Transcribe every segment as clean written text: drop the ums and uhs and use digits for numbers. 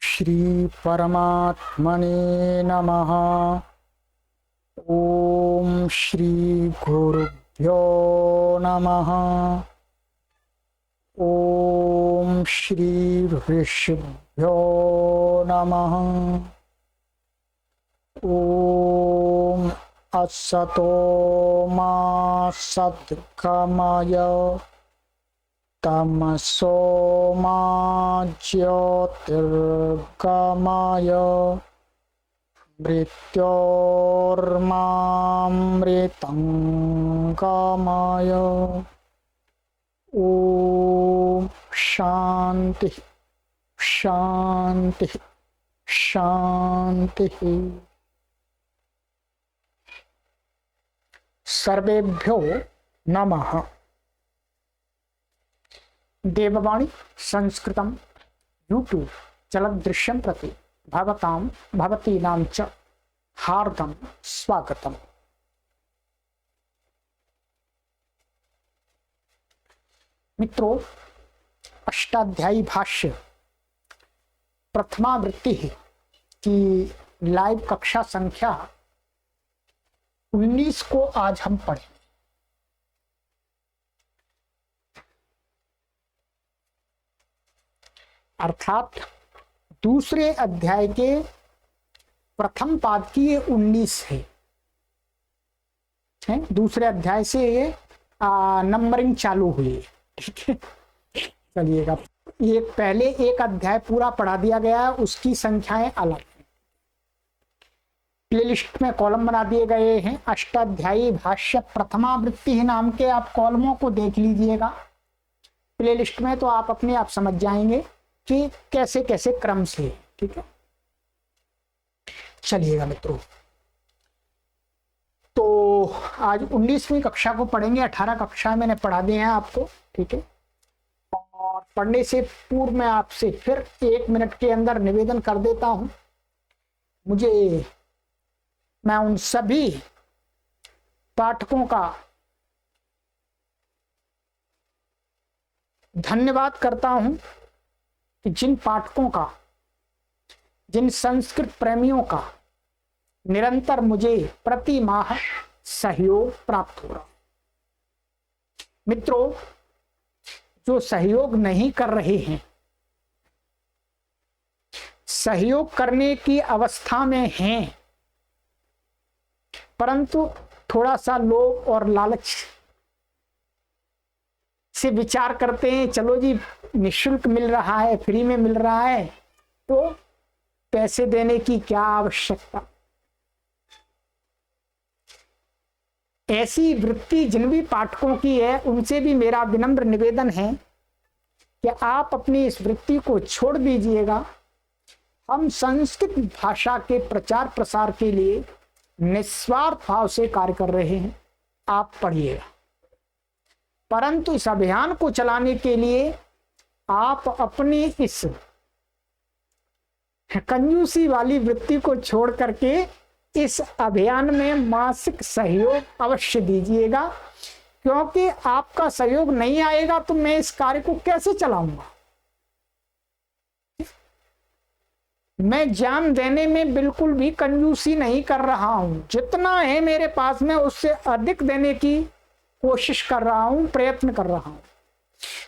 श्री परमात्मने नमः। ओम श्री गुरुभ्यो नमः। ओम श्री ऋषिभ्यो नमः। ओम असतो मा सद्गमय तमसो मा ज्योतिर्गमय मृत्योर्मामृतं गमय। ओम शांति शांति शांति। सर्वेभ्यो नमः। देववाणी संस्कृतं यूट्यूब चलदृश्यं प्रति भवतां भवतीनां च हार्दं स्वागतम्। मित्रों, अष्टाध्यायी भाष्य प्रथमावृत्ति की लाइव कक्षा संख्या 19 को आज हम पढ़ें। अर्थात दूसरे अध्याय के प्रथम पाद की ये 19 है। दूसरे अध्याय से ये नंबरिंग चालू हुई है। ठीक है, चलिएगा। ये पहले एक अध्याय पूरा पढ़ा दिया गया है, उसकी संख्याएं अलग हैं। प्लेलिस्ट में कॉलम बना दिए गए हैं। अष्टाध्यायी भाष्य प्रथमावृत्ति नाम के आप कॉलमों को देख लीजिएगा प्लेलिस्ट में, तो आप अपने आप समझ जाएंगे कि कैसे कैसे क्रम से। ठीक है, चलिएगा मित्रों। तो आज 19वीं कक्षा को पढ़ेंगे। 18 कक्षा मैंने पढ़ा दिए हैं आपको। ठीक है, और पढ़ने से पूर्व मैं आपसे फिर 1 मिनट के अंदर निवेदन कर देता हूं। मैं उन सभी पाठकों का धन्यवाद करता हूं कि जिन पाठकों का, जिन संस्कृत प्रेमियों का निरंतर मुझे प्रति माह सहयोग प्राप्त हो रहा। मित्रों, जो सहयोग नहीं कर रहे हैं, सहयोग करने की अवस्था में हैं, परंतु थोड़ा सा लोभ और लालच से विचार करते हैं, चलो जी निःशुल्क मिल रहा है, फ्री में मिल रहा है, तो पैसे देने की क्या आवश्यकता। ऐसी वृत्ति जिन भी पाठकों की है, उनसे भी मेरा विनम्र निवेदन है कि आप अपनी इस वृत्ति को छोड़ दीजिएगा। हम संस्कृत भाषा के प्रचार प्रसार के लिए निस्वार्थ भाव से कार्य कर रहे हैं। आप पढ़िएगा, परंतु इस अभियान को चलाने के लिए आप अपनी इस कंजूसी वाली वृत्ति को छोड़ करके इस अभियान में मासिक सहयोग अवश्य दीजिएगा, क्योंकि आपका सहयोग नहीं आएगा तो मैं इस कार्य को कैसे चलाऊंगा। मैं ज्ञान देने में बिल्कुल भी कंजूसी नहीं कर रहा हूं। जितना है मेरे पास में उससे अधिक देने की कोशिश कर रहा हूं, प्रयत्न कर रहा हूं।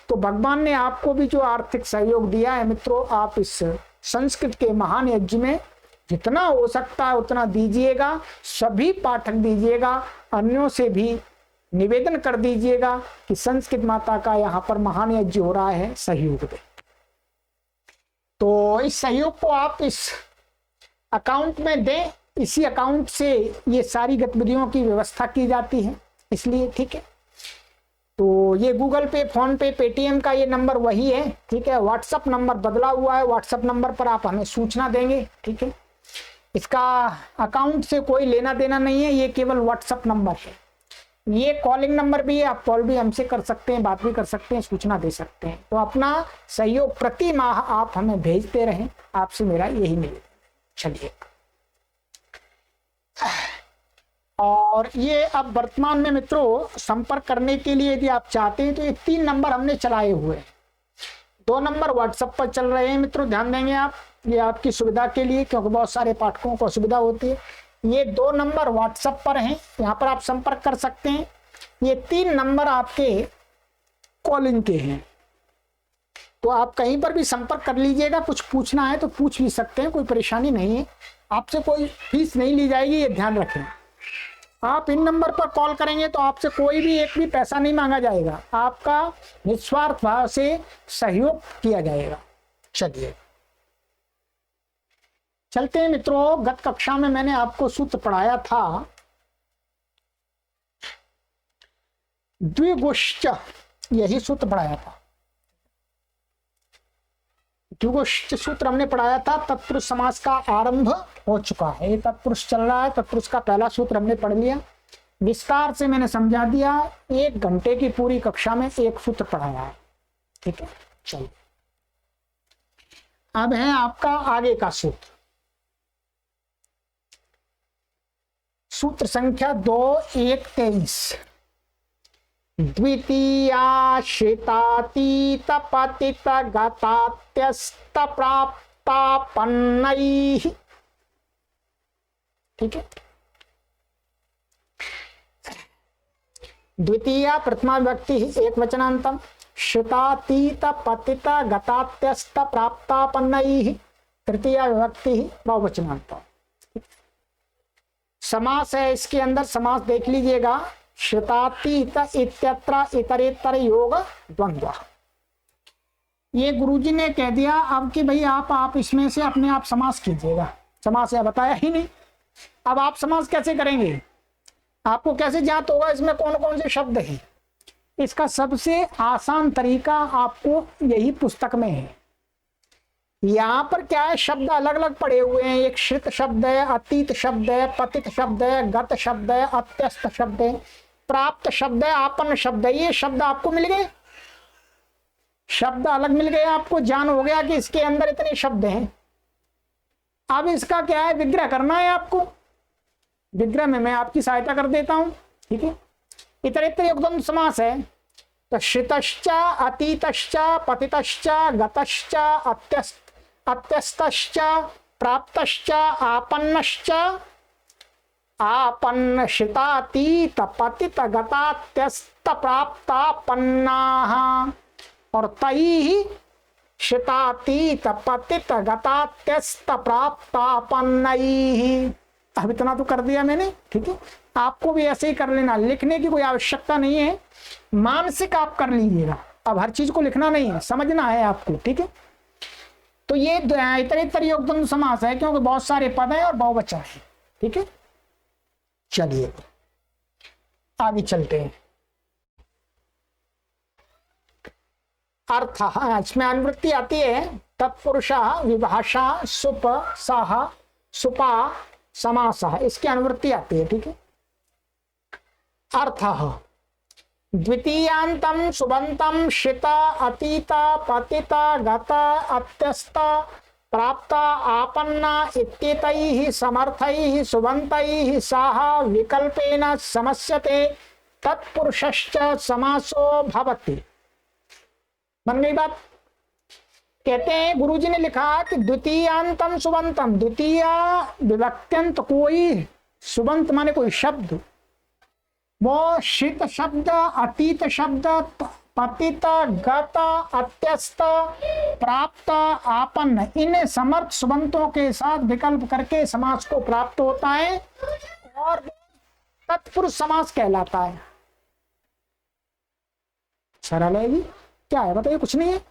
तो भगवान ने आपको भी जो आर्थिक सहयोग दिया है मित्रों, आप इस संस्कृत के महान यज्ञ में जितना हो सकता है उतना दीजिएगा। सभी पाठक दीजिएगा, अन्यों से भी निवेदन कर दीजिएगा कि संस्कृत माता का यहाँ पर महान यज्ञ हो रहा है, सहयोग दें। तो इस सहयोग को आप इस अकाउंट में दें। इसी अकाउंट से ये सारी गतिविधियों की व्यवस्था की जाती है, इसलिए। ठीक है, तो ये गूगल पे, फोन पे, पेटीएम का ये नंबर वही है। ठीक है, व्हाट्सएप नंबर बदला हुआ है। व्हाट्सएप नंबर पर आप हमें सूचना देंगे। ठीक है, इसका अकाउंट से कोई लेना देना नहीं है, ये केवल व्हाट्सएप नंबर है। ये कॉलिंग नंबर भी है, आप कॉल भी हमसे कर सकते हैं, बात भी कर सकते हैं, सूचना दे सकते हैं। तो अपना सहयोग प्रति माह आप हमें भेजते रहें, आपसे मेरा यही निवेदन। चलिए, और ये अब वर्तमान में मित्रों संपर्क करने के लिए यदि आप चाहते हैं तो ये 3 नंबर हमने चलाए हुए हैं। 2 नंबर व्हाट्सएप पर चल रहे हैं मित्रों, ध्यान देंगे आप, ये आपकी सुविधा के लिए, क्योंकि बहुत सारे पाठकों को असुविधा होती है। ये 2 नंबर व्हाट्सएप पर हैं, यहाँ पर आप संपर्क कर सकते हैं। ये 3 नंबर आपके कॉलिंग के हैं, तो आप कहीं पर भी संपर्क कर लीजिएगा। कुछ पूछना है तो पूछ भी सकते हैं, कोई परेशानी नहीं है। आपसे कोई फीस नहीं ली जाएगी, ये ध्यान रखें। आप इन नंबर पर कॉल करेंगे तो आपसे कोई भी एक भी पैसा नहीं मांगा जाएगा, आपका निस्वार्थ भाव से सहयोग किया जाएगा। चलिए चलते हैं मित्रों। गत कक्षा में मैंने आपको सूत्र पढ़ाया था द्विगुश्च, यही सूत्र पढ़ाया था। द्विगुश्च सूत्र हमने पढ़ाया था। तत्पुरुष समास का आरंभ हो चुका है, ये तत्पुरुष चल रहा है। तत्पुरुष का पहला सूत्र हमने पढ़ लिया, विस्तार से मैंने समझा दिया। 1 घंटे की पूरी कक्षा में 1 सूत्र पढ़ाया है, ठीक है। चलिए अब है आपका आगे का सूत्र, सूत्र संख्या 2.1.23। द्वितीया शितातीत पतित गतात्यस्त प्राप्तापन्नैः, ठीक है। द्वितीया प्रथमा व्यक्ति एक वचनांतम, शितातीत पतित गतात्यस्त प्राप्तापन्नैः तृतीया विभक्ति बहुवचनांतम। समास है इसके अंदर, समास देख लीजिएगा। शितातीत इत्यत्र इतरेतर योग द्वंद्व। ये गुरुजी ने कह दिया अब कि भाई आप इसमें से अपने आप समास कीजिएगा। समास है बताया ही नहीं, अब आप समास कैसे करेंगे, आपको कैसे ज्ञात होगा इसमें कौन कौन से शब्द हैं। इसका सबसे आसान तरीका आपको यही पुस्तक में है। यहाँ पर क्या है, शब्द अलग अलग पड़े हुए हैं। एक श्रित शब्द है, अतीत शब्द है, पतित शब्द है, गत शब्द है, अत्यस्त शब्द है, प्राप्त शब्द है, आपन्न शब्द है। ये शब्द आपको मिल गए, शब्द अलग मिल गए, आपको ज्ञान हो गया कि इसके अंदर इतने शब्द हैं। अब इसका क्या है, विग्रह करना है आपको। विग्रह में मैं आपकी सहायता कर देता हूं, ठीक है। इतरेतर योगद्वंद्व समास है तो श्रितश्च अतीतश्च पतितश्च गतश्च अत्यस्तश्च प्राप्तश्च आपन्नश्च आपन्न शितातीत पतित गतात्यस्त प्राप्तापन्नाः और तैः शितातीत पतित गतात्यस्त प्राप्तापन्नैः। अब इतना तो कर दिया मैंने, ठीक है। आपको भी ऐसे ही कर लेना, लिखने की कोई आवश्यकता नहीं है, मानसिक आप कर लीजिएगा। अब हर चीज को लिखना नहीं है, समझना है आपको, ठीक है। तो ये इतरेतर योगद्वंद्व समास है क्योंकि बहुत सारे पद हैं और बहुवचन है, ठीक है। चलिए आगे चलते हैं। अर्थ, इसमें अनुवृत्ति आती है तत्पुरुषा विभाषा सुप साह सुपा समासः, इसकी अनुवृत्ति आती है, ठीक है। अर्थ द्वितीयांतम सुबंतम शित अतीत पतित गत अत्यस्त प्राप्त आपन्न इत्येतैः समर्थैः सुबन्तैः सह विकल्पेन समस्यते तत्पुरुषश्च समासो भवति। बन गई बात। कहते हैं गुरुजी ने लिखा कि द्वितीयांतम सुबंतम, द्वितीय विभक्त्यंत कोई, सुबंत माने कोई शब्द, वो शित शब्द, अतीत शब्द, पतित, गत, अत्यस्त, प्राप्त, आपन्न, इन समर्थ सुबंतों के साथ विकल्प करके समास को प्राप्त होता है और तत्पुरुष समास कहलाता है। सरल है जी, क्या है बताइए, कुछ नहीं है।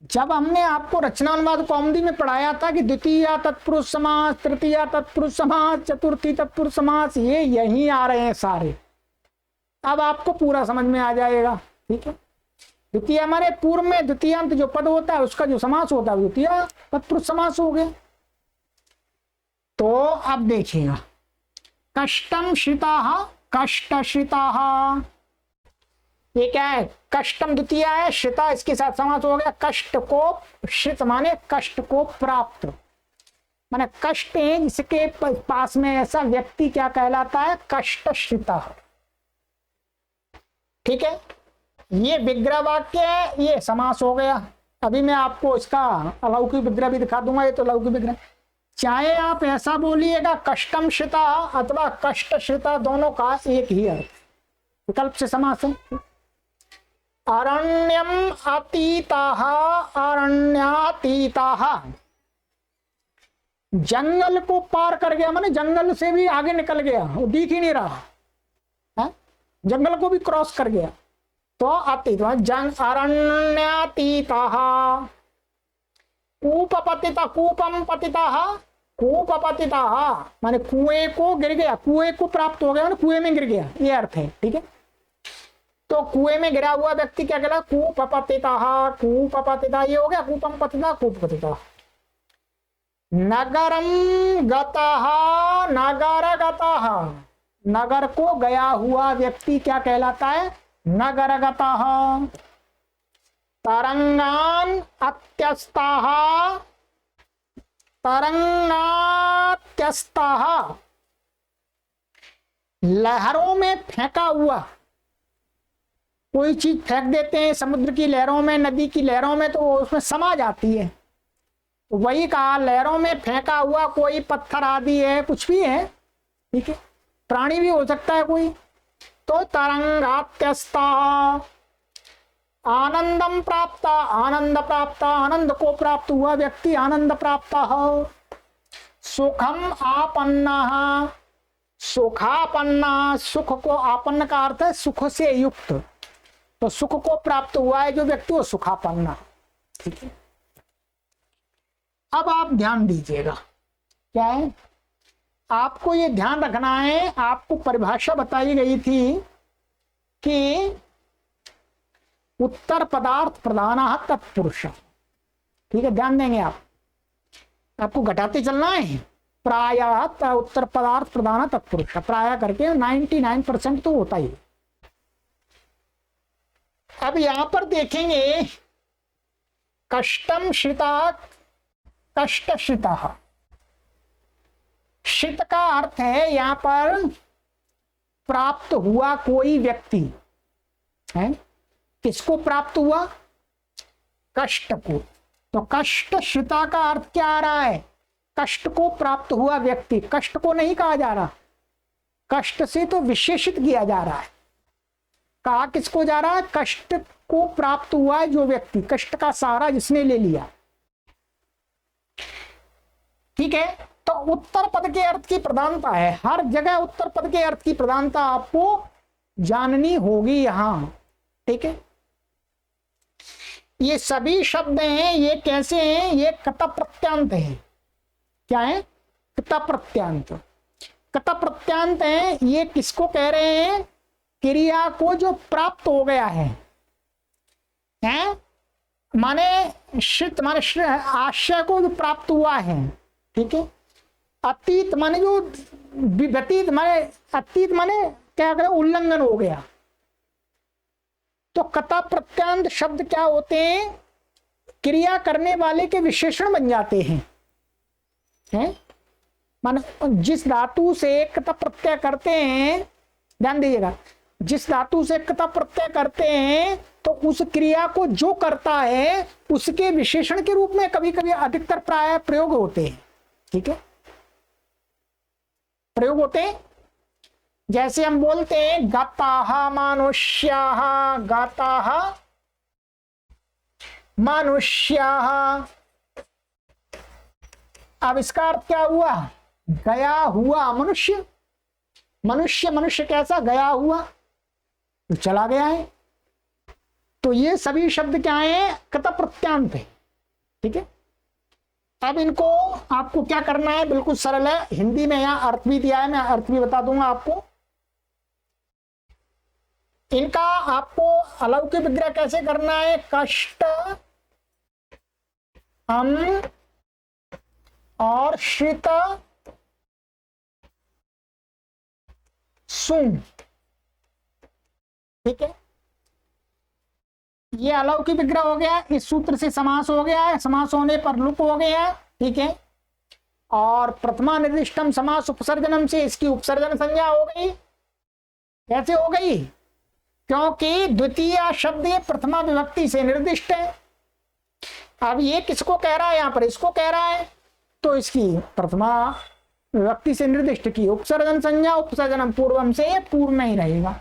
जब हमने आपको रचनानुवाद कौमुदी में पढ़ाया था कि द्वितीय तत्पुरुष समास, तृतीय तत्पुरुष समास, चतुर्थी तत्पुरुष समास, ये यहीं आ रहे हैं सारे। अब आपको पूरा समझ में आ जाएगा, ठीक है। द्वितीय माने पूर्व में द्वितीयांत जो पद होता है उसका जो समास होता है द्वितीय तत्पुरुष समास हो गया। तो अब देखिएगा, कष्टम श्रिताः, कष्ट श्रिताः, ये क्या है, कष्टम द्वितीय है, श्रिता इसके साथ समास हो गया। कष्ट को, श्रित माने कष्ट को प्राप्त, माने कष्ट है जिसके पास में ऐसा व्यक्ति क्या कहलाता है, कष्ट श्रिता, ठीक है। ये विग्रह वाक्य है, ये समास हो गया। अभी मैं आपको इसका अलौकिक विग्रह भी दिखा दूंगा। ये तो अलौकिक विग्रह, चाहे आप ऐसा बोलिएगा कष्टम श्रिता अथवा कष्ट श्रिता, दोनों का एक ही अर्थ, विकल्प से समास है। अरण्यम अतीताः, अरण्यातीताः, जंगल को पार कर गया, माने जंगल से भी आगे निकल गया, वो दिख ही नहीं रहा है, जंगल को भी क्रॉस कर गया। तो अतीत जंग अरण्यातीताः, कूप पतिता, कूपम पतिताः, कूप पतिताः माने कुएं को गिर गया, कुएं को प्राप्त हो गया, माने कुएं में गिर गया, ये अर्थ है। ठीक है, तो कुएं में गिरा हुआ व्यक्ति क्या कहला, कूप पतिताः, कूप पतिता, ये हो गया कूपम पतिता, कूप पतिता। नगरम गतः, नगर गतः, नगर को गया हुआ व्यक्ति क्या कहलाता है, नगर गतः। तरंगान अत्यस्ताः, तरंगात्यस्ताः, लहरों में फेंका हुआ, कोई चीज फेंक देते हैं समुद्र की लहरों में, नदी की लहरों में, तो उसमें समा जाती है, तो वही कहा लहरों में फेंका हुआ कोई पत्थर आदि है, कुछ भी है, ठीक है, प्राणी भी हो सकता है कोई। तो तरंगात्यस्ता, आनंदम प्राप्त, आनंद प्राप्त, आनंद को प्राप्त हुआ व्यक्ति आनंद प्राप्त हो। सुखम आपन्ना, सुखापन्ना, सुख को आपन्न का अर्थ है सुख से युक्त, तो सुख को प्राप्त हुआ है जो व्यक्ति, वो सुखापन्ना। ठीक है, अब आप ध्यान दीजिएगा, क्या है आपको ये ध्यान रखना है, आपको परिभाषा बताई गई थी कि उत्तर पदार्थ प्रधान तत्पुरुष। ठीक है, ध्यान देंगे आप, आपको घटाते चलना है, प्रायः उत्तर पदार्थ प्रधान तत्पुरुष, प्रायः करके 99% तो होता ही। अब यहां पर देखेंगे कष्टम श्रिता, कष्ट श्रिता, श्रित का अर्थ है यहां पर प्राप्त हुआ कोई व्यक्ति है, किसको प्राप्त हुआ, कष्ट को। तो कष्ट श्रिता का अर्थ क्या आ रहा है, कष्ट को प्राप्त हुआ व्यक्ति, कष्ट को नहीं कहा जा रहा, कष्ट से तो विशेषित किया जा रहा है, कहा किसको जा रहा है, कष्ट को प्राप्त हुआ है जो व्यक्ति, कष्ट का सहारा जिसने ले लिया। ठीक है, तो उत्तर पद के अर्थ की प्रधानता है, हर जगह उत्तर पद के अर्थ की प्रधानता आपको जाननी होगी यहां। ठीक है, ये सभी शब्द हैं, ये कैसे हैं, ये कत प्रत्यांत है। क्या है, कत प्रत्यांत, कत प्रत्यांत है, ये किसको कह रहे हैं, क्रिया को जो प्राप्त हो गया है, माने श्रित माने आशय को जो प्राप्त हुआ है। ठीक है, अतीत माने जो व्यतीत, माने अतीत माने क्या करें, उल्लंघन हो गया। तो कथा प्रत्यांत शब्द क्या होते हैं, क्रिया करने वाले के विशेषण बन जाते हैं, माने जिस धातु से कथा प्रत्यय करते हैं, ध्यान दीजिएगा, जिस धातु से कथा प्रत्यय करते हैं तो उस क्रिया को जो करता है उसके विशेषण के रूप में कभी कभी अधिकतर प्राय प्रयोग होते हैं। ठीक है, प्रयोग होते हैं, जैसे हम बोलते हैं गाताः मनुष्याः, गाताः मनुष्याः। अब इसका अर्थ क्या हुआ, गया हुआ मनुष्य, मनुष्य मनुष्य कैसा, गया हुआ, तो चला गया है। तो ये सभी शब्द क्या है, कत प्रत्यांत है। ठीक है, अब इनको आपको क्या करना है, बिल्कुल सरल है, हिंदी में यहां अर्थ भी दिया है, मैं अर्थ भी बता दूंगा आपको। इनका आपको अलौकिक विग्रह कैसे करना है, कष्ट, अम और श्रित, सुन। ठीक है, ये अलौकिक विग्रह हो गया, इस सूत्र से समास हो गया है, समास होने पर लुप हो गया। ठीक है, और प्रथमा निर्दिष्टम समास उपसर्जनम से इसकी उपसर्जन संज्ञा हो गई। कैसे हो गई, क्योंकि द्वितीय शब्द ये प्रथमा विभक्ति से निर्दिष्ट है। अब ये किसको कह रहा है, यहां पर इसको कह रहा है, तो इसकी प्रथमा विभक्ति से निर्दिष्ट की उपसर्जन संज्ञा उपसर्जनम पूर्वम से पूर्व नहीं रहेगा,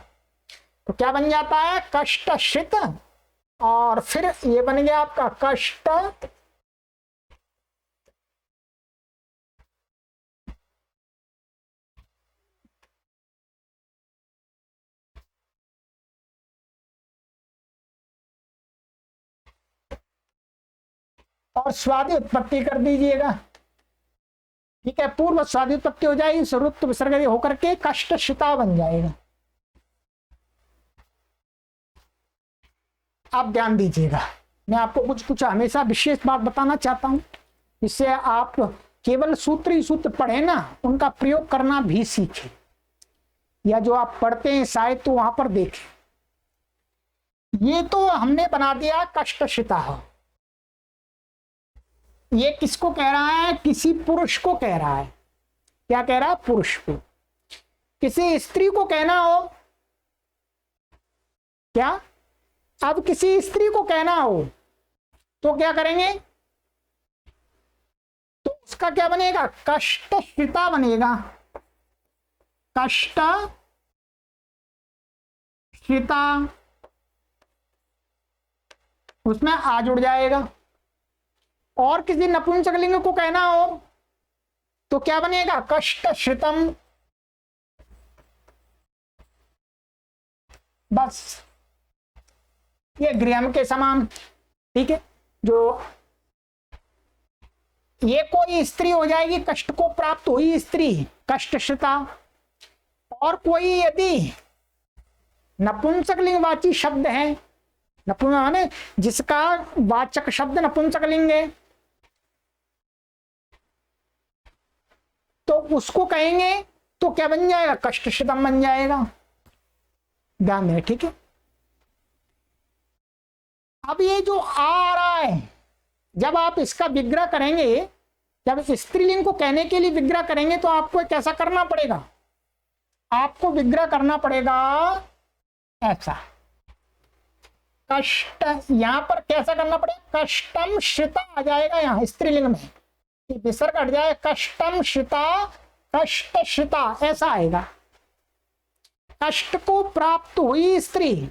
तो क्या बन जाता है कष्टश्रित, और फिर ये बन गया आपका कष्ट और स्वादि उत्पत्ति कर दीजिएगा। ठीक है, पूर्व स्वादि उत्पत्ति हो जाएगी, स्वरूप विसर्ग होकर के कष्टशिता बन जाएगा। आप ध्यान दीजिएगा, मैं आपको कुछ कुछ हमेशा विशेष बात बताना चाहता हूं, जिससे आप केवल सूत्र ही सूत्र पढ़े ना, उनका प्रयोग करना भी सीखें, या जो आप पढ़ते हैं शायद तो वहां पर देखें। ये तो हमने बना दिया कष्टशिता, ये किसको कह रहा है, किसी पुरुष को कह रहा है। क्या कह रहा है, पुरुष को। किसी स्त्री को कहना हो, क्या, अब किसी स्त्री को कहना हो तो क्या करेंगे, तो उसका क्या बनेगा, कष्टशिता बनेगा, कष्टशिता, उसमें आ जुड़ जाएगा। और किसी नपुंसकलिंग को कहना हो तो क्या बनेगा, कष्टश्रितम, बस ये गृहम के समान। ठीक है, जो ये कोई स्त्री हो जाएगी, कष्ट को प्राप्त हुई स्त्री कष्टश्रिता, और कोई यदि नपुंसकलिंगवाची शब्द है, नपुंसक जिसका वाचक शब्द नपुंसकलिंग है, तो उसको कहेंगे तो क्या बन जाएगा, कष्टशितम बन जाएगा। ध्यान दें, ठीक है। अब ये जो आ रहा है, जब आप इसका विग्रह करेंगे, जब स्त्रीलिंग को कहने के लिए विग्रह करेंगे तो आपको कैसा करना पड़ेगा, आपको विग्रह करना पड़ेगा ऐसा, कष्ट, यहां पर कैसा करना पड़ेगा, कष्टम श्रिता आ जाएगा, यहां स्त्रीलिंग में विसर्ग हट जाए, कष्टम श्रिता, कष्ट श्रिता ऐसा आएगा, कष्ट को प्राप्त हुई स्त्री।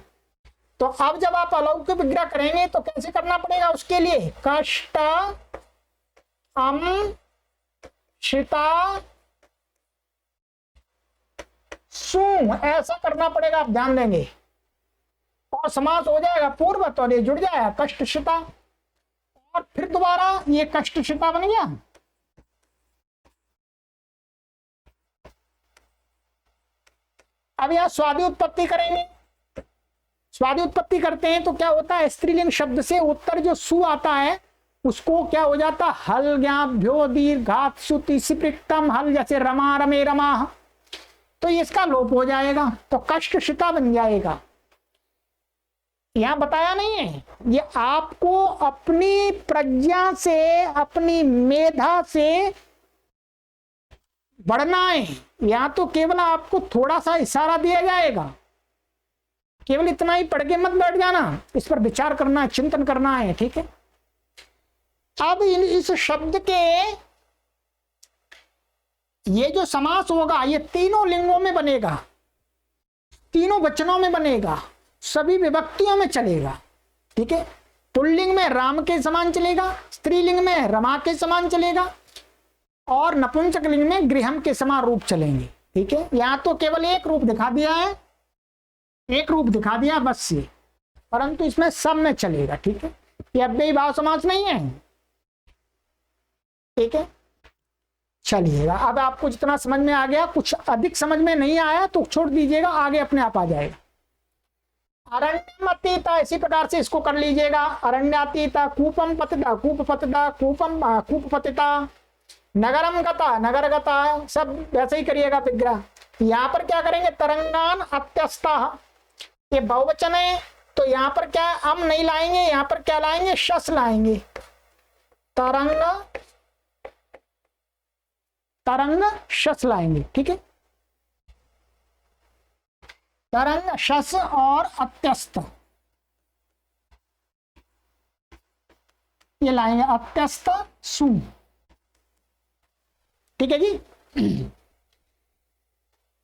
तो अब जब आप अलौकिक विग्रह करेंगे तो कैसे करना पड़ेगा, उसके लिए कष्ट अम श्रिता सु ऐसा करना पड़ेगा, आप ध्यान देंगे, और समास हो जाएगा पूर्व, तो ये जुड़ जाएगा कष्टशिता, और फिर दोबारा ये कष्टशिता बन गया। अब यहां स्वादि उत्पत्ति करेंगे, स्वादि उत्पत्ति करते हैं तो क्या होता है, स्त्रीलिंग शब्द से उत्तर जो सु आता है उसको क्या हो जाता, हल ज्ञाभ्यो दीर्घात सुति सिपृक्तम हल, जैसे रमा रमे रमा, तो इसका लोप हो जाएगा, तो कष्टशिता बन जाएगा। यहां बताया नहीं है, ये आपको अपनी प्रज्ञा से, अपनी मेधा से बढ़ना है। यहां तो केवल आपको थोड़ा सा इशारा दिया जाएगा, केवल इतना ही पढ़ के मत बैठ जाना, इस पर विचार करना है, चिंतन करना है। ठीक है, अब इस शब्द के ये जो समास होगा ये तीनों लिंगों में बनेगा, तीनों वचनों में बनेगा, सभी विभक्तियों में चलेगा। ठीक है, पुल्लिंग में राम के समान चलेगा, स्त्रीलिंग में रमा के समान चलेगा, और नपुंसकलिंग में गृहम के समान रूप चलेंगे। ठीक है, यहां तो केवल एक रूप दिखा दिया है, एक रूप दिखा दिया बस ये, परंतु इसमें सब में चलेगा। ठीक है, ये अव्ययी भाव समास नहीं है। ठीक है, चलिएगा, अब आपको जितना समझ में आ गया, कुछ अधिक समझ में नहीं आया तो छोड़ दीजिएगा, आगे अपने आप आ जाएगा। अरण्यमतीता इसी प्रकार से इसको कर लीजिएगा, अरण्यातीता, कूपम पतिता, कूप पतिता, कूपम कूप पतिता, नगरम गता, नगर गता, सब वैसे ही करिएगा विग्रह। यहाँ पर क्या करेंगे, तरंगान अत्यस्ता, ये बहुवचन है तो यहाँ पर क्या अम नहीं लाएंगे, यहाँ पर क्या लाएंगे, शस लाएंगे, तरंग, तरंग शस लाएंगे। ठीक है, तरंग शस और अत्यस्त, ये लाएंगे अत्यस्त सु। ठीक है जी।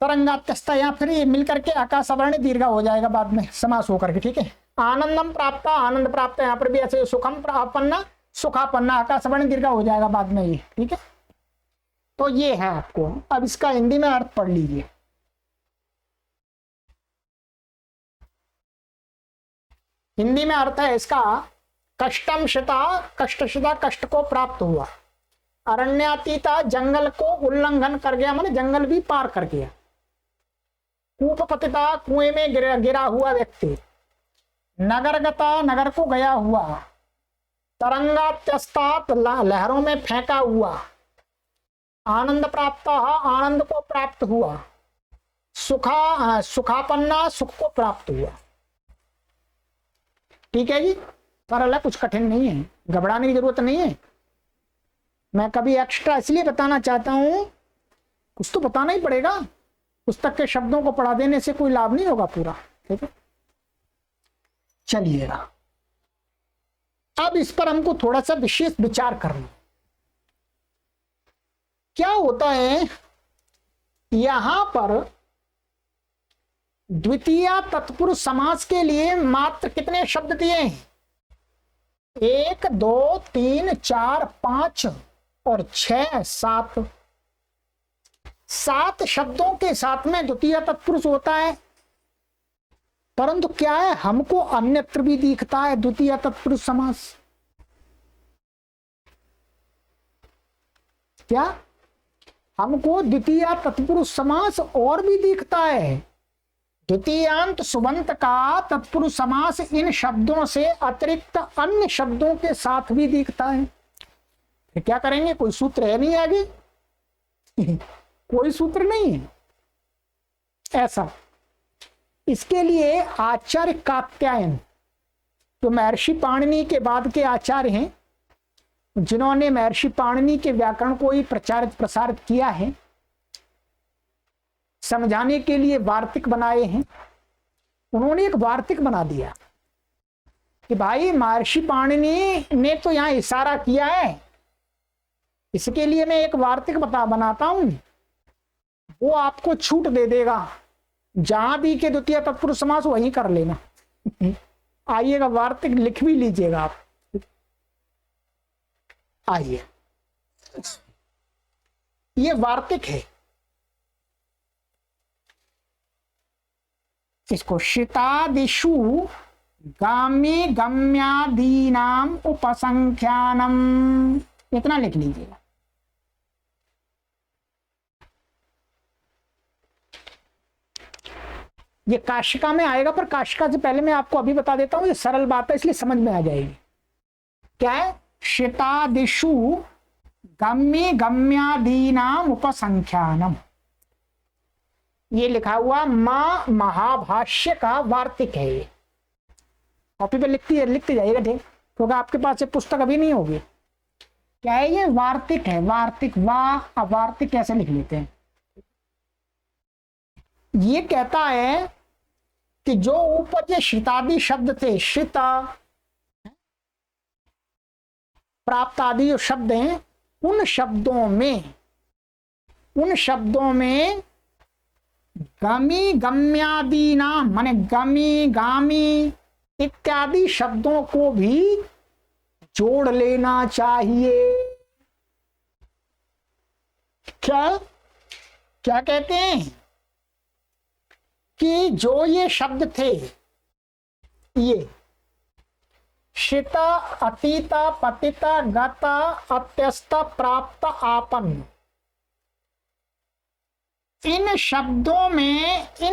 तरंगात्यस्त, या फिर ये मिलकर के आकाशवर्ण दीर्घ हो जाएगा बाद में समास होकर के। ठीक है। आनंदम प्राप्त, आनंद प्राप्त, यहाँ पर भी ऐसे सुखम प्रापन्ना सुखापन्ना, आकाशवर्ण दीर्घ हो जाएगा बाद में ये। ठीक है। तो ये है आपको, अब इसका हिंदी में अर्थ पढ़ लीजिए। हिंदी में अर्थ है इसका, कष्टम शिता, कष्ट शिता, कष्ट को प्राप्त हुआ। अरण्यातीता, जंगल को उल्लंघन कर गया, माने जंगल भी पार कर गया। कूपपतिता, कुएं में गिरा हुआ व्यक्ति। नगरगता, नगर को गया हुआ। तरंगात्यस्तात, लहरों में फेंका हुआ। आनंद प्राप्त, आनंद को प्राप्त हुआ। सुखापन्ना, सुख को प्राप्त हुआ। ठीक है जी। सरल है, कुछ कठिन नहीं है, घबराने की जरूरत नहीं है। मैं कभी एक्स्ट्रा इसलिए बताना चाहता हूं, कुछ तो बताना ही पड़ेगा, पुस्तक के शब्दों को पढ़ा देने से कोई लाभ नहीं होगा पूरा। ठीक है। चलिएगा, अब इस पर हमको थोड़ा सा विशेष विचार करना। क्या होता है, यहां पर द्वितीय तत्पुरुष समास के लिए मात्र कितने शब्द दिए हैं? 1 2 3 4 5 और 6 7, 7 शब्दों के साथ में द्वितीय तत्पुरुष होता है। परंतु क्या है, हमको अन्यत्र भी दिखता है द्वितीय तत्पुरुष समास। क्या हमको द्वितीय तत्पुरुष समास और भी दिखता है? द्वितीयांत सुबंत का तत्पुरुष समास इन शब्दों से अतिरिक्त अन्य शब्दों के साथ भी दिखता है। फिर क्या करेंगे, कोई सूत्र है नहीं आगे कोई सूत्र नहीं है ऐसा। इसके लिए आचार्य कात्यायन, जो महर्षि पाणिनि के बाद के आचार्य हैं, जिन्होंने महर्षि पाणिनि के व्याकरण को ही प्रचारित प्रसारित किया है, समझाने के लिए वार्तिक बनाए हैं। उन्होंने एक वार्तिक बना दिया कि भाई महर्षि पाणिनि ने तो यहां इशारा किया है, इसके लिए मैं एक वार्तिक बनाता हूं, वो आपको छूट दे देगा। जहां भी के द्वितीय तत्पुरुष समास वहीं कर लेना आइएगा, वार्तिक लिख भी लीजिएगा आप। आइए, ये वार्तिक है। इसको शितादिषु गामी गम्यादीनाम उपसंख्यानम, इतना लिख लीजिएगा। ये काशिका में आएगा, पर काशिका से पहले मैं आपको अभी बता देता हूं, ये सरल बात है इसलिए समझ में आ जाएगी। क्या है? शितादिषु गम्य गम्यादीनाम उपसंख्यानम, ये लिखा हुआ मां महाभाष्य का वार्तिक है। ये कॉपी पे लिखते जाइएगा, ठीक, क्योंकि आपके पास ये पुस्तक अभी नहीं होगी। क्या है ये? वार्तिक है। वार्तिक, वाह वार्तिक कैसे लिख लेते हैं? ये कहता है कि जो ऊपर के श्रितादि शब्द थे, श्रिता प्राप्त आदि जो शब्द हैं, उन शब्दों में गमी गम्यादि नाम माने गमी गामी इत्यादि शब्दों को भी जोड़ लेना चाहिए। क्या क्या कहते हैं कि जो ये शब्द थे, ये शिता अतीता पतिता गता अत्यस्त प्राप्त आपन्न, इन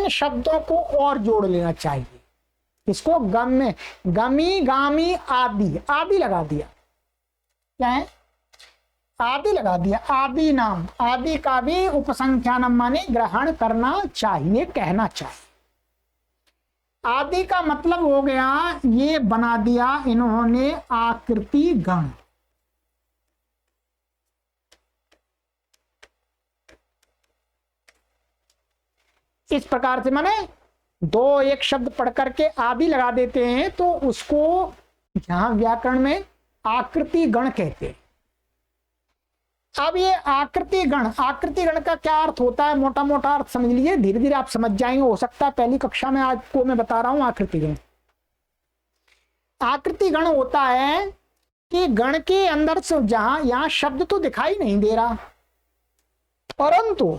शब्दों को और जोड़ लेना चाहिए। इसको गमी गामी आदि लगा दिया। क्या है? आदि लगा दिया। आदि नाम, आदि का भी उपसंख्यानम माने ग्रहण करना चाहिए, कहना चाहिए। आदि का मतलब हो गया, ये बना दिया इन्होंने आकृति गण। इस प्रकार से माने दो एक शब्द पढ़ करके आदि लगा देते हैं तो उसको यहां व्याकरण में आकृति गण कहते हैं। अब ये आकृति गण का क्या अर्थ होता है, मोटा मोटा अर्थ समझ लीजिए, धीरे धीरे आप समझ जाएंगे, हो सकता है पहली कक्षा में आपको मैं बता रहा हूं। आकृति गण होता है कि गण के अंदर से जहां यहां शब्द तो दिखाई नहीं दे रहा, परंतु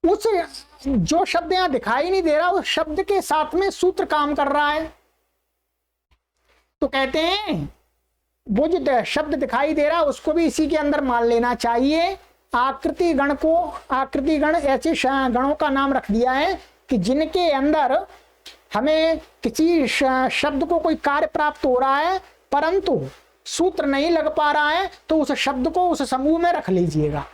उस जो शब्द यहां दिखाई नहीं दे रहा उस शब्द के साथ में सूत्र काम कर रहा है। तो कहते हैं वो जो शब्द दिखाई दे रहा उसको भी इसी के अंदर मान लेना चाहिए। आकृति गण ऐसे गणों का नाम रख दिया है कि जिनके अंदर हमें किसी शब्द को कोई कार्य प्राप्त हो रहा है परंतु सूत्र नहीं लग पा रहा है, तो उस शब्द को उस समूह में रख लीजिएगा।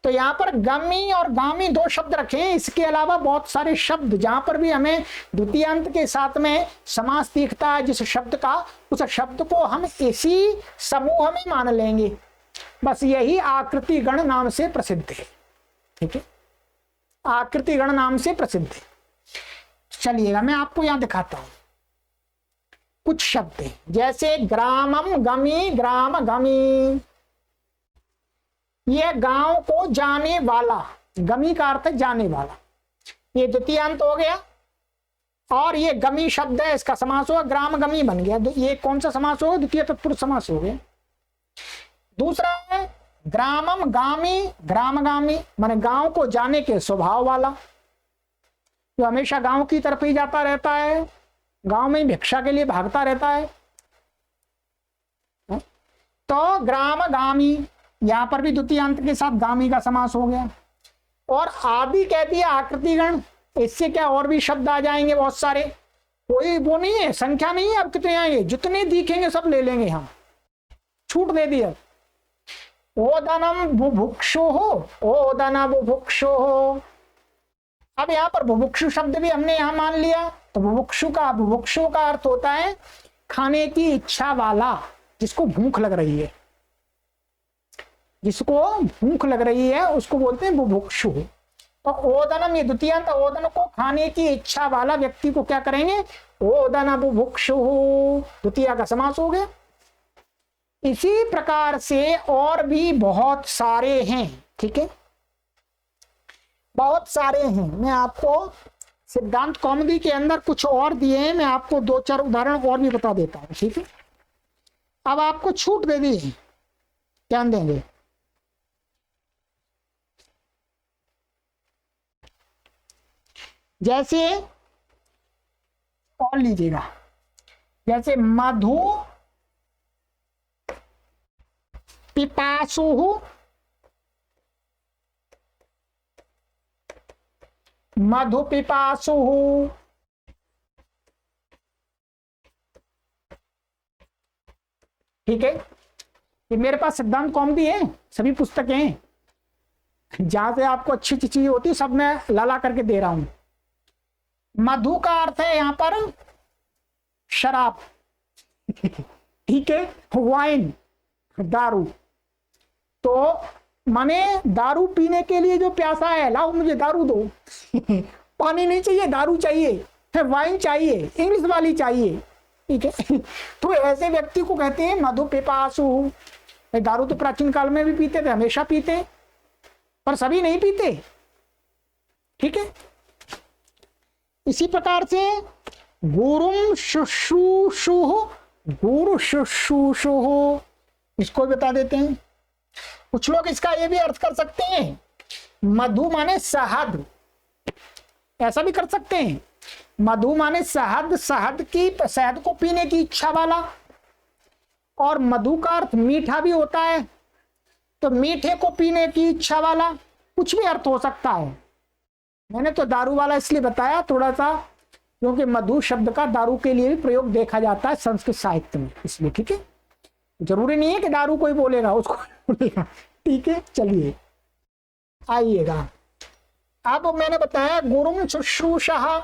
तो यहां पर गमी और गामी दो शब्द रखे हैं, इसके अलावा बहुत सारे शब्द जहां पर भी हमें द्वितीयांत के साथ में समास दिखता है जिस शब्द का, उस शब्द को हम इसी समूह में मान लेंगे। बस यही आकृति गण नाम से प्रसिद्ध है। ठीक है, आकृति गण नाम से प्रसिद्ध है। चलिएगा मैं आपको यहां दिखाता हूं कुछ शब्द है, जैसे ग्रामम गमी, ग्राम गमी, ये गांव को जाने वाला, गमी का अर्थ है जाने वाला, ये द्वितीयांत हो गया। और ये गमी शब्द है, इसका समास हुआ ग्राम गमी बन गया। ये कौन सा समास होगा, द्वितीय तत्पुरुष समास हो गया। दूसरा है ग्रामम गामी, ग्राम गामी, माने गांव को जाने के स्वभाव वाला, जो हमेशा गांव की तरफ ही जाता रहता है, गांव में भिक्षा के लिए भागता रहता है। तो ग्राम गामी, यहां पर भी द्वितीयांत के साथ गामी का समास हो गया। और आदि कहती है आकृतिगण, इससे क्या और भी शब्द आ जाएंगे बहुत सारे, कोई वो नहीं है, संख्या नहीं है। अब कितने आएंगे, जितने दिखेंगे सब ले लेंगे, हम छूट दे दिया। ओदनम बुभुक्षु हो, ओदना बुभुक्षु हो। अब यहाँ पर बुभुक्षु शब्द भी हमने यहां मान लिया। तो बुभुक्षु का अर्थ होता है खाने की इच्छा वाला, जिसको भूख लग रही है, जिसको भूख लग रही है उसको बोलते हैं बुभुक्षु। तो ओदनम, ये द्वितीयांत, ओदन को खाने की इच्छा वाला व्यक्ति को क्या करेंगे, ओदन बुभुक्षु, द्वितीय का समास हो गया। इसी प्रकार से और भी बहुत सारे हैं। ठीक है, बहुत सारे हैं। मैं आपको सिद्धांत कौमुदी के अंदर कुछ और दिए हैं, मैं आपको दो चार उदाहरण और भी बता देता हूं। ठीक है, अब आपको छूट दे दी, ध्यान देंगे। जैसे और लीजिएगा, जैसे मधु पिपासु, मधु पिपासु, ठीक है। ये मेरे पास सिद्धांत कौमुदी है, सभी पुस्तकें हैं, जहां से आपको अच्छी अच्छी चीज होती है सब मैं लाला करके दे रहा हूं। मधु का अर्थ है यहां पर शराब, ठीक है, वाइन, दारू। तो माने दारू पीने के लिए जो प्यासा है, लाओ मुझे दारू दो, पानी नहीं चाहिए, दारू चाहिए, फिर वाइन चाहिए, इंग्लिश वाली चाहिए। ठीक है, तो ऐसे व्यक्ति को कहते हैं मधु पिपासु। दारू तो प्राचीन काल में भी पीते थे, हमेशा पीते, पर सभी नहीं पीते। ठीक है, इसी प्रकार से गुरुम शुश्रूषु, गुरु शुश्रूषु, इसको बता देते हैं। कुछ लोग इसका ये भी अर्थ कर सकते हैं, मधु माने शहद, ऐसा भी कर सकते हैं। मधु माने शहद, शहद को पीने की इच्छा वाला। और मधु का अर्थ मीठा भी होता है, तो मीठे को पीने की इच्छा वाला, कुछ भी अर्थ हो सकता है। मैंने तो दारू वाला इसलिए बताया थोड़ा सा, क्योंकि मधु शब्द का दारू के लिए भी प्रयोग देखा जाता है संस्कृत साहित्य में, इसलिए। ठीक है, जरूरी नहीं है कि दारू कोई बोलेगा उसको बोलेगा। ठीक है, चलिए आइएगा। अब मैंने बताया गुरुम शुश्रूषः,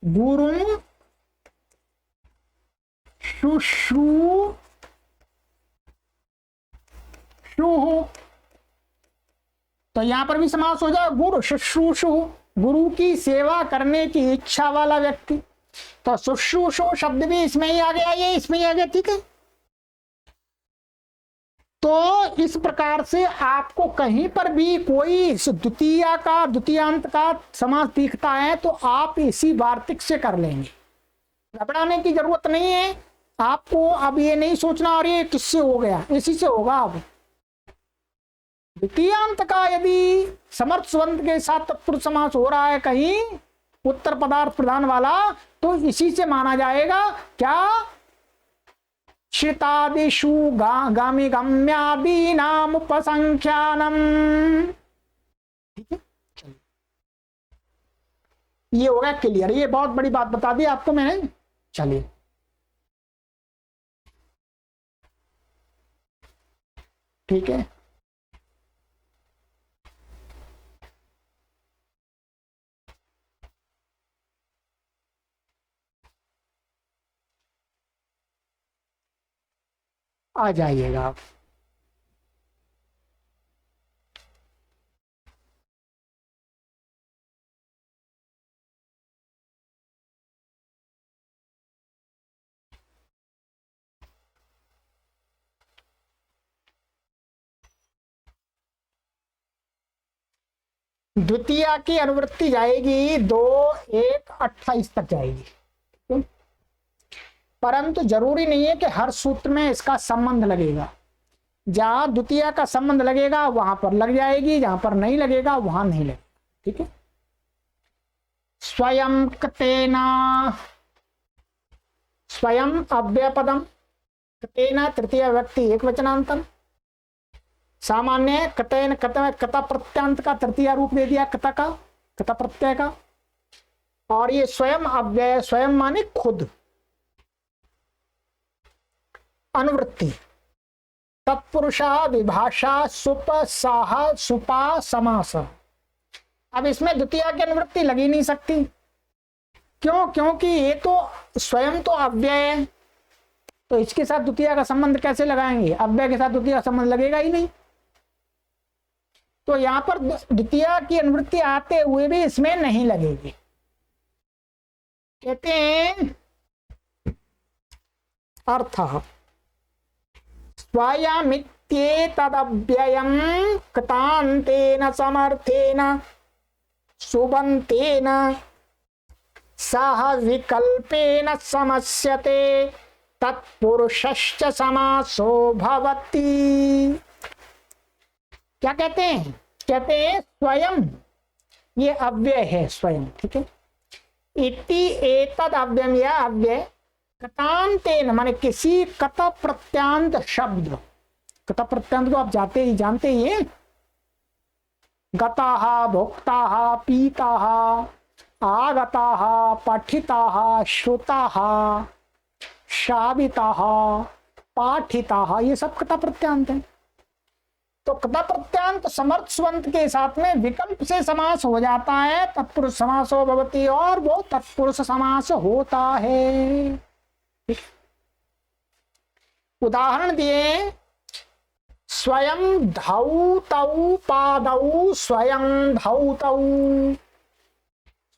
गुरुम शुश्रूषुः, तो यहाँ पर भी समास हो जाए गुरु शुश्रूषु, गुरु की सेवा करने की इच्छा वाला व्यक्ति। तो शुश्रूषु शब्द भी इसमें ही आ गया, ये इसमें ही आ गया, ठीक है। तो इस प्रकार से आपको कहीं पर भी कोई द्वितीया का द्वितीयांत का समास दिखता है तो आप इसी वार्तिक से कर लेंगे, घबराने की जरूरत नहीं है आपको। अब ये नहीं सोचना और ये किससे हो गया, इसी से होगा। अब द्वितीयांत का यदि समर्थ सुबंत के साथ तत्पुरुष समास हो रहा है कहीं उत्तर पदार्थ प्रधान वाला, तो इसी से माना जाएगा। क्या? श्रितादिषु गामी गम्यादीनाम उपसंख्यानम, ठीक है। ये हो गया क्लियर, ये बहुत बड़ी बात बता दी आपको मैंने। चलिए ठीक है। आ जाइएगा आप। द्वितीया की अनुवृत्ति जाएगी 2-1-28 तक जाएगी, परंतु जरूरी नहीं है कि हर सूत्र में इसका संबंध लगेगा। जहां द्वितीया का संबंध लगेगा वहां पर लग जाएगी, जहां पर नहीं लगेगा वहां नहीं लगेगा, ठीक है। स्वयं कतेना, स्वयं अव्ययपदम, कतेना तृतीय व्यक्ति एक वचनांतम, सामान्य कतेन कता प्रत्यांत का तृतीय रूप दे दिया कता का, कता प्रत्यय का। और ये स्वयं अव्यय, स्वयं माने खुद, अनुवृत्ति तत्पुरुषा विभाषा सुप साहा सुपा समास। अब इसमें द्वितीय की अनुवृत्ति लगी नहीं सकती, क्यों? क्योंकि ये तो स्वयं तो अव्यय है, तो इसके साथ द्वितीय का संबंध कैसे लगाएंगे? अव्यय के साथ द्वितीय का संबंध लगेगा ही नहीं। तो यहां पर द्वितीय की अनुवृत्ति आते हुए भी इसमें नहीं लगेगी। कहते हैं अर्थ स्वयमित्येतदव्ययं कृतान्तेन समर्थेन सुबन्तेन सह विकल्पेन समस्यते तत्पुरुषश्च समासो भवति। क्या कहते हैं? कहते हैं स्वयं, ये अव्यय है स्वयं, ठीक है। इति एतद अव्ययम, यह अव्यय कतांतेन माने किसी कत प्रत्यांत शब्द, कत प्रत्यांत को आप जानते ही हैं, गताः भोक्ताः पीताः आगताः पठिताः श्रुताः श्राविताः पाठिताः, ये सब कता प्रत्यांत है। तो कता प्रत्यांत समर्थ स्वंत के साथ में विकल्प से समास हो जाता है, तत्पुरुष समासो भवति, और वो तत्पुरुष समास होता है। उदाहरण दिए, स्वयं धौतौ पादौ स्वयं धौतौ,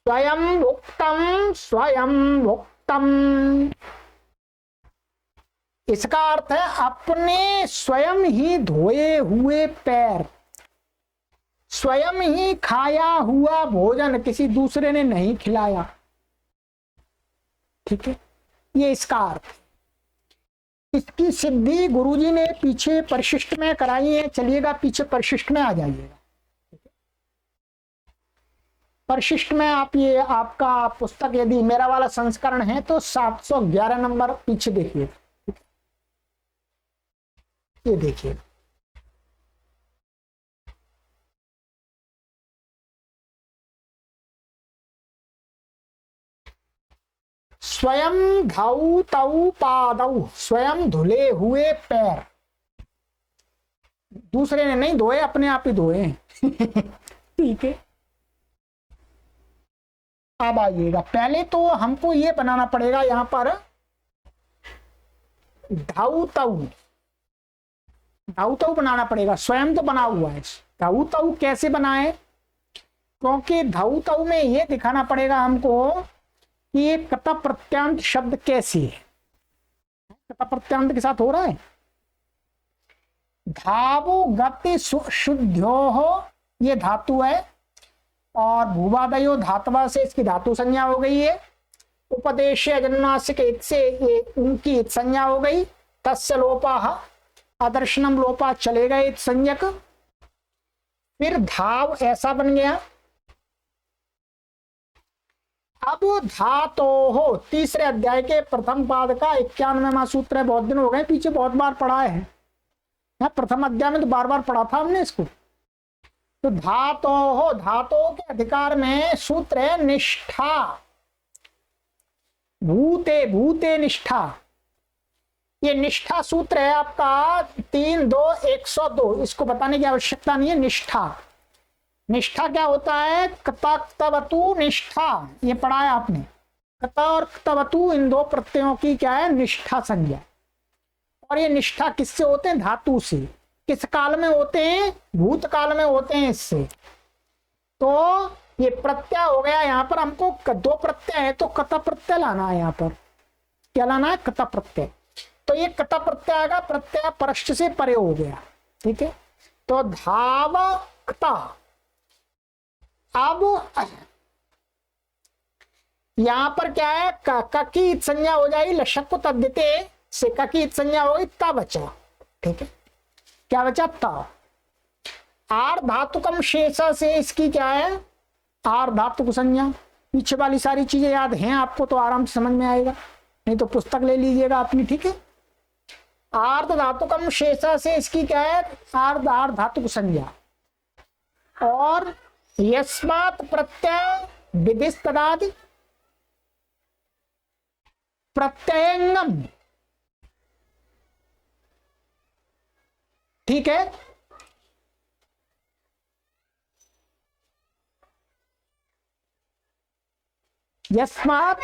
स्वयं भुक्तम स्वयं भुक्तम। इसका अर्थ है अपने स्वयं ही धोए हुए पैर, स्वयं ही खाया हुआ भोजन किसी दूसरे ने नहीं खिलाया, ठीक है, ये इसका अर्थ। इसकी सिद्धि गुरुजी ने पीछे परिशिष्ट में कराई है, चलिएगा पीछे परिशिष्ट में आ जाइएगा। परिशिष्ट में आप ये आपका पुस्तक यदि मेरा वाला संस्करण है तो 711 नंबर पीछे देखिए, ये देखिए। स्वयं धौतौ पादौ, स्वयं धुले हुए पैर, दूसरे ने नहीं धोए, अपने आप ही धोए। ठीक है। अब आइएगा, पहले तो हमको ये बनाना पड़ेगा यहां पर धौतौ, धौतौ बनाना पड़ेगा, स्वयं तो बना हुआ है, धऊ तऊ कैसे बनाए, क्योंकि धऊ तऊ में ये दिखाना पड़ेगा हमको कि ये कता प्रत्यांत शब्द कैसी है। कता प्रत्यांत के साथ हो रहा है। धावो गति शुद्ध्यो हो, ये धातु है, और भूवादयो धातवा से इसकी धातु संज्ञा हो गई है। उपदेश जन्मासिक इत से ये उनकी इत संज्ञा हो गई। तस्य लोपा अदर्शनम लोपा चले गए इत संज्ञक। फिर धाव ऐसा बन गया। अब धातो हो, तीसरे अध्याय के प्रथम पाद का 91वां सूत्र है। बहुत दिन हो गए, पीछे बहुत बार पढ़ा है। प्रथम अध्याय में तो बार बार पढ़ा था हमने इसको। तो धातो हो, धातो के अधिकार में सूत्र है निष्ठा। भूते भूते निष्ठा, ये निष्ठा सूत्र है आपका 3-2-102। इसको बताने की आवश्यकता नहीं है। निष्ठा, निष्ठा क्या होता है? कतवतु निष्ठा, ये पढ़ा है आपने। कत और क्तवतु इन दो प्रत्ययों की क्या है? निष्ठा संज्ञा। और ये निष्ठा किससे होते हैं? धातु से। किस काल में होते हैं? भूतकाल में होते हैं इससे। तो ये प्रत्यय हो गया। यहाँ पर हमको दो प्रत्यय है तो कत प्रत्यय लाना है। यहाँ पर क्या लाना है? कत प्रत्यय। तो ये कत प्रत्यय का प्रत्यय परश्च से परे हो गया। ठीक है, तो धाव कता। अब यहां पर क्या है? क की संज्ञा हो जाएगी, लशक को तद्धिते से क की संज्ञा होगी, ता बचा। ठीक है, क्या बचा? ता। आर धातुकम शेष से इसकी क्या है? आर धातुक संज्ञा। पीछे वाली सारी चीजें याद हैं आपको तो आराम से समझ में आएगा, नहीं तो पुस्तक ले लीजिएगा अपनी। ठीक है, आर्ध धातुकम शेष से इसकी क्या है? आर्ध धातुक संज्ञा। और यस्मात् प्रत्यय विधिस्तदादि प्रत्ययंगम। ठीक है, यस्मात्